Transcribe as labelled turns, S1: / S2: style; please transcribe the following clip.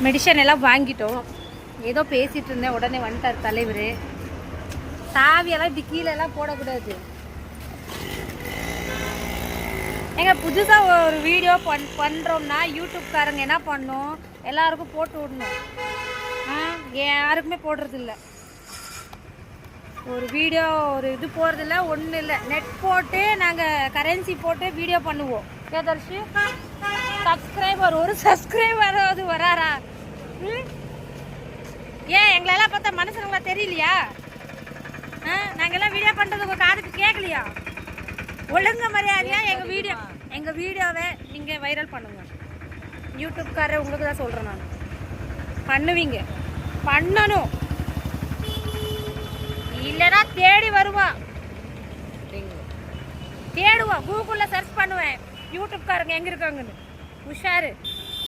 S1: Medicine எல்லாம் வாங்கிட்டோம். ஏதோ பேசிகிட்டு இருந்தேன், உடனே வந்துட்டார் தலைவர். சாவியெல்லாம் இப்படி கீழெல்லாம் போடக்கூடாது. எங்க புதுசாக ஒரு வீடியோ பண்ணுறோம்னா யூடியூப்காரங்க என்ன பண்ணோம், எல்லாருக்கும் போட்டு விடணும். யாருக்குமே போடுறதில்ல. ஒரு வீடியோ ஒரு இது போகிறதில்ல, ஒன்றும் இல்லை. நெட் போட்டு நாங்கள் கரன்சி போட்டு வீடியோ பண்ணுவோம். ஏதாச்சு சப்ஸ்கிரைபர் ஒரு சப்ஸ்கிரைபராவது வராரா? ஏன் எங்களெல்லாம் பார்த்தா மனுஷனுங்களா தெரியலையா? நாங்கெல்லாம் வீடியோ பண்ணுறது உங்கள் காதுக்கு கேட்கலையா? ஒழுங்க மரியாதையா எங்கள் வீடியோவை நீங்கள் வைரல் பண்ணுங்க. யூடியூப்காரர் உங்களுக்கு தான் சொல்கிறேன். நான் பண்ணுவீங்க, பண்ணணும். இல்லைனா தேடி வருவான், தேடுவான். கூகுளில் சர்ச் பண்ணுவேன் யூடியூப்காரங்க எங்கே இருக்காங்கன்னு. உஷாரு.